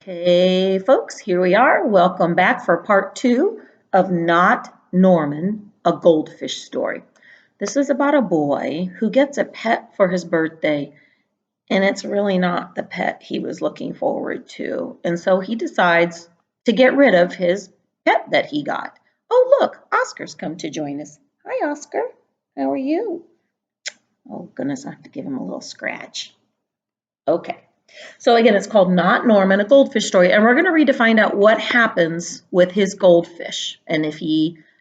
Hey, folks, here we are. Welcome back for part two of Not Norman, a Goldfish Story. This is about a boy who gets a pet for his birthday, and it's really not the pet he was looking forward to. And so he decides to get rid of his pet that he got. Oh, look, Oscar's come to join us. Hi, Oscar. How are you? Oh, goodness, I have to give him a little scratch. Okay. So again, it's called Not Norman, a goldfish story, and we're going to read to find out what happens with his goldfish and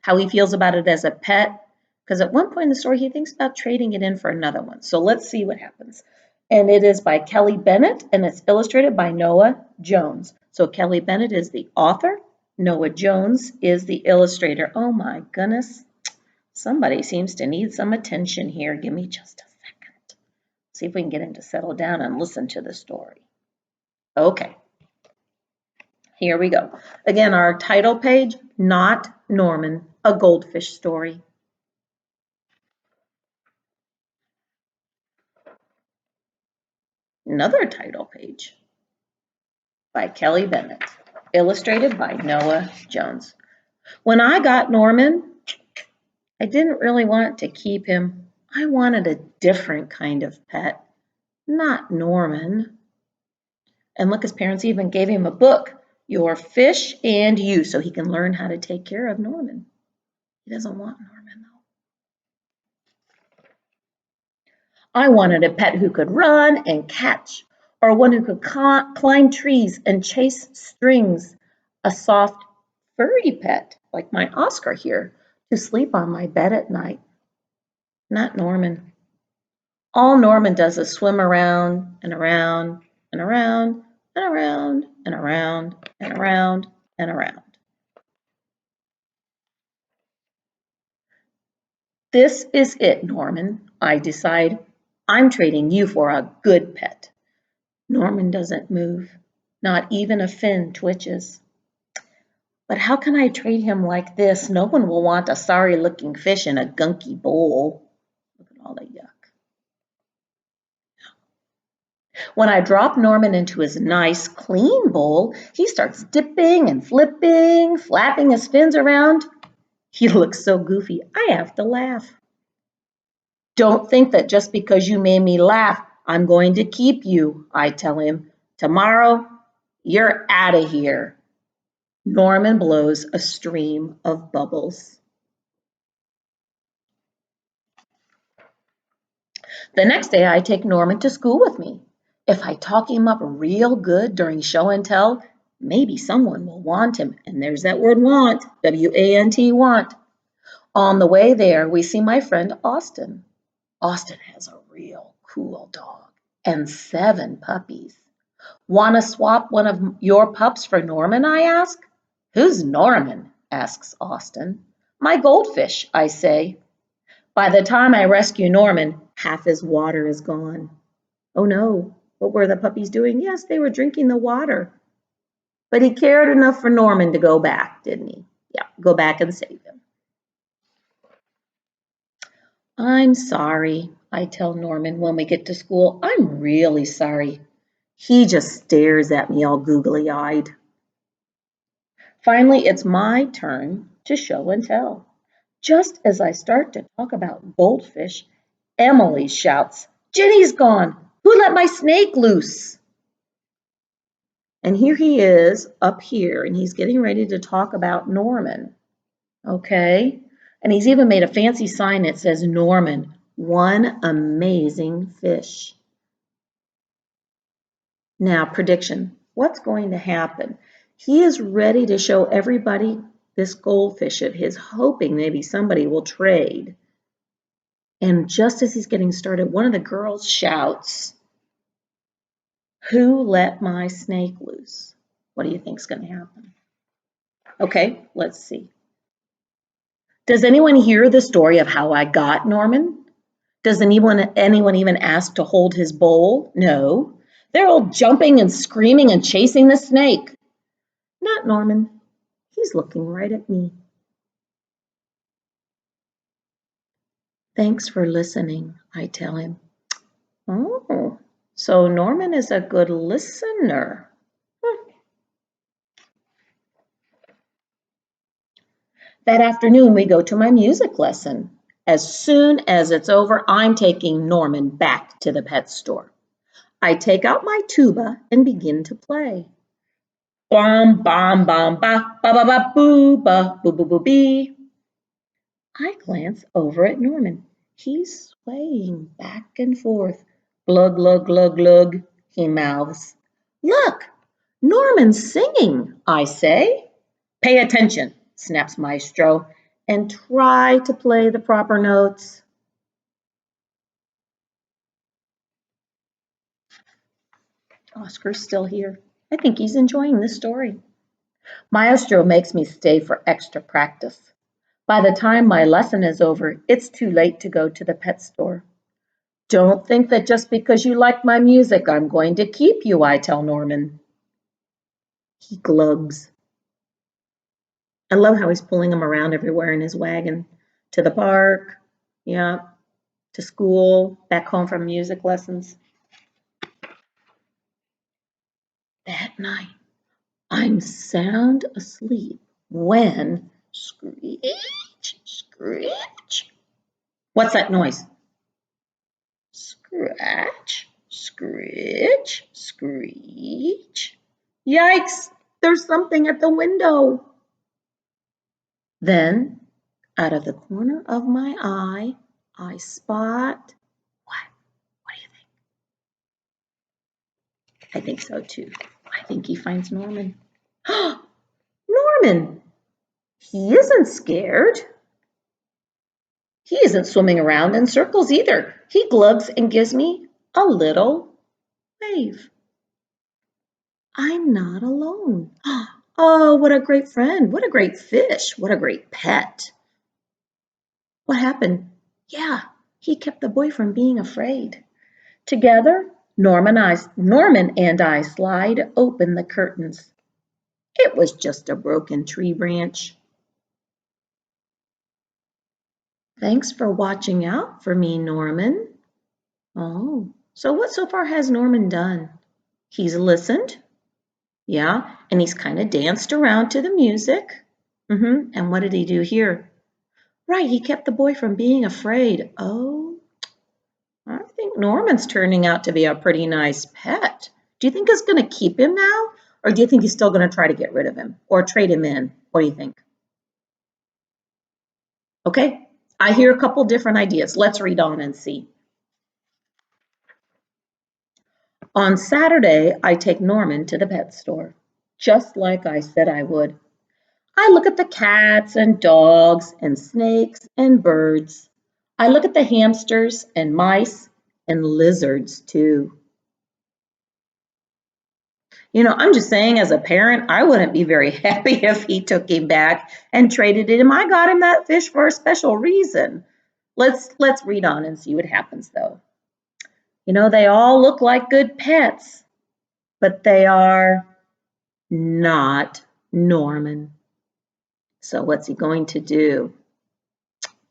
how he feels about it as a pet. Because at one point in the story, he thinks about trading it in for another one. So let's see what happens. And it is by Kelly Bennett, and it's illustrated by Noah Jones. So Kelly Bennett is the author. Noah Jones is the illustrator. Oh my goodness. Somebody seems to need some attention here. Give me just a second. See if we can get him to settle down and listen to the story. Okay, here we go. Again, our title page, Not Norman, a Goldfish Story. Another title page by Kelly Bennett, illustrated by Noah Jones. When I got Norman, I didn't really want to keep him. I wanted a different kind of pet, not Norman. And look, his parents even gave him a book, Your Fish and You, so he can learn how to take care of Norman. He doesn't want Norman, though. I wanted a pet who could run and catch, or one who could climb trees and chase strings, a soft, furry pet like my Oscar here to sleep on my bed at night. Not Norman. All Norman does is swim around and around and around and around and around and around and around. This is it, Norman, I decide. I'm trading you for a good pet. Norman doesn't move. Not even a fin twitches. But how can I trade him like this? No one will want a sorry-looking fish in a gunky bowl. Look at all the yuck. When I drop Norman into his nice, clean bowl, he starts dipping and flipping, flapping his fins around. He looks so goofy, I have to laugh. Don't think that just because you made me laugh, I'm going to keep you, I tell him. Tomorrow, you're out of here. Norman blows a stream of bubbles. The next day, I take Norman to school with me. If I talk him up real good during show and tell, maybe someone will want him. And there's that word want, W-A-N-T, want. On the way there, we see my friend Austin. Austin has a real cool dog and 7 puppies. Want to swap one of your pups for Norman, I ask? Who's Norman? Asks Austin. My goldfish, I say. By the time I rescue Norman, half his water is gone. Oh no, what were the puppies doing? Yes, they were drinking the water. But he cared enough for Norman to go back, didn't he? Yeah, go back and save him. I'm sorry, I tell Norman when we get to school. I'm really sorry. He just stares at me all googly-eyed. Finally, it's my turn to show and tell. Just as I start to talk about goldfish, Emily shouts, Jenny's gone! Who let my snake loose? And here he is up here, and he's getting ready to talk about Norman. Okay? And he's even made a fancy sign that says Norman, one amazing fish. Now, prediction. What's going to happen? He is ready to show everybody this goldfish of his, hoping maybe somebody will trade. And just as he's getting started, one of the girls shouts, Who let my snake loose? What do you think is going to happen? Okay, let's see. Does anyone hear the story of how I got Norman? Does anyone even ask to hold his bowl? No. They're all jumping and screaming and chasing the snake. Not Norman. He's looking right at me. Thanks for listening, I tell him. Oh, so Norman is a good listener. That afternoon, we go to my music lesson. As soon as it's over, I'm taking Norman back to the pet store. I take out my tuba and begin to play. Bom, bom, bom, ba, ba, ba, ba, boo, ba, boo, boo, boo, bee. I glance over at Norman. He's swaying back and forth. Glug, glug, glug, glug, he mouths. Look, Norman's singing, I say. Pay attention, snaps Maestro, and try to play the proper notes. Oscar's still here. I think he's enjoying this story. Maestro makes me stay for extra practice. By the time my lesson is over, it's too late to go to the pet store. Don't think that just because you like my music, I'm going to keep you, I tell Norman. He glugs. I love how he's pulling him around everywhere in his wagon. To the park, yeah, to school, back home from music lessons. That night, I'm sound asleep when screech, screech. What's that noise? Scratch, screech, screech. Yikes, there's something at the window. Then, out of the corner of my eye, I spot what? What do you think? I think so too. I think he finds Norman. Norman! He isn't scared. He isn't swimming around in circles either. He glugs and gives me a little wave. I'm not alone. Oh, what a great friend. What a great fish. What a great pet. What happened? Yeah, he kept the boy from being afraid. Together, Norman and I slide open the curtains. It was just a broken tree branch. Thanks for watching out for me, Norman. Oh, so what so far has Norman done? He's listened. Yeah, and he's kind of danced around to the music. And what did he do here? Right, he kept the boy from being afraid. Oh, I think Norman's turning out to be a pretty nice pet. Do you think he's going to keep him now? Or do you think he's still going to try to get rid of him or trade him in? What do you think? Okay, I hear a couple different ideas. Let's read on and see. On Saturday, I take Norman to the pet store, just like I said I would. I look at the cats and dogs and snakes and birds. I look at the hamsters and mice and lizards too. I'm just saying as a parent, I wouldn't be very happy if he took him back and traded him. I got him that fish for a special reason. Let's read on and see what happens though. They all look like good pets, but they are not Norman. So what's he going to do?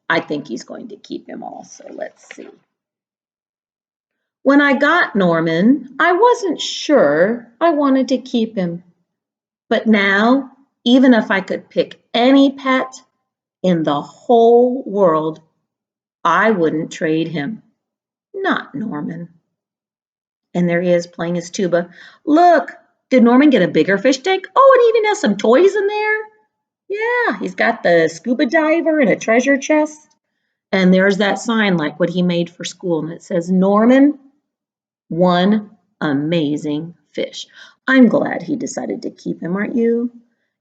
I think he's going to keep him all. So let's see. When I got Norman, I wasn't sure I wanted to keep him. But now, even if I could pick any pet in the whole world, I wouldn't trade him. Not Norman. And there he is playing his tuba. Look, did Norman get a bigger fish tank? Oh, and he even has some toys in there. Yeah, he's got the scuba diver and a treasure chest. And there's that sign like what he made for school. And it says, Norman, one amazing fish. I'm glad he decided to keep him, aren't you?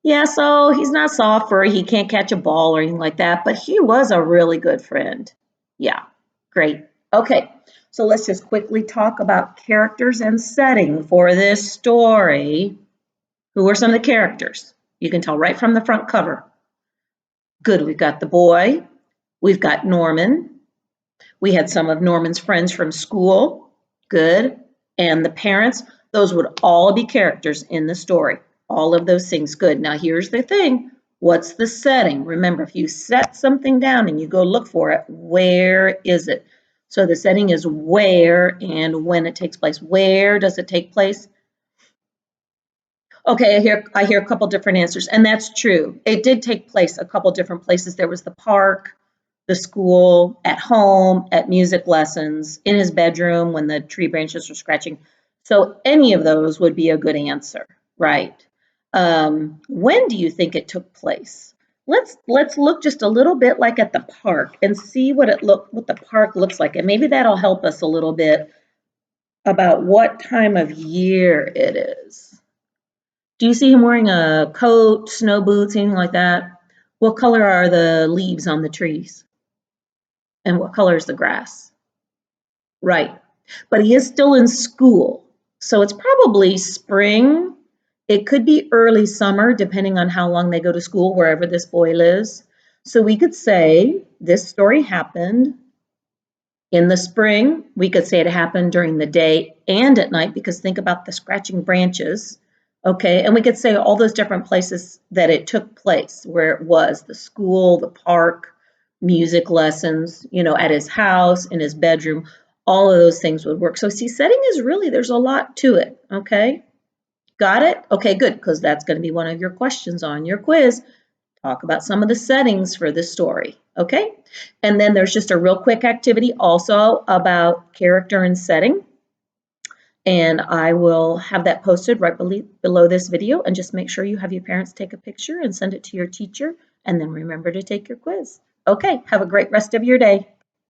Yeah, so he's not soft or he can't catch a ball or anything like that, but he was a really good friend. Yeah, great. Okay, so let's just quickly talk about characters and setting for this story. Who are some of the characters? You can tell right from the front cover. Good, we've got the boy, we've got Norman, we had some of Norman's friends from school, good, and the parents. Those would all be characters in the story. All of those things, good. Now here's the thing, what's the setting? Remember, if you set something down and you go look for it, where is it? So the setting is where and when it takes place. Where does it take place? Okay, I hear a couple different answers, and that's true. It did take place a couple different places. There was the park, the school, at home, at music lessons, in his bedroom when the tree branches were scratching. So any of those would be a good answer, right? When do you think it took place? Let's look just a little bit like at the park and see what the park looks like, and maybe that'll help us a little bit about what time of year it is. Do you see him wearing a coat, snow boots, anything like that? What color are the leaves on the trees? And what color is the grass? Right. But he is still in school. So it's probably spring. It could be early summer, depending on how long they go to school, wherever this boy lives. So we could say this story happened in the spring. We could say it happened during the day and at night, because think about the scratching branches. Okay, and we could say all those different places that it took place, where it was the school, the park, music lessons, at his house, in his bedroom, all of those things would work. So, see, setting is really, there's a lot to it. Okay, got it? Okay, good, because that's going to be one of your questions on your quiz. Talk about some of the settings for this story, okay? And then there's just a real quick activity also about character and setting. And I will have that posted right below this video, and just make sure you have your parents take a picture and send it to your teacher, and then remember to take your quiz. Okay, have a great rest of your day.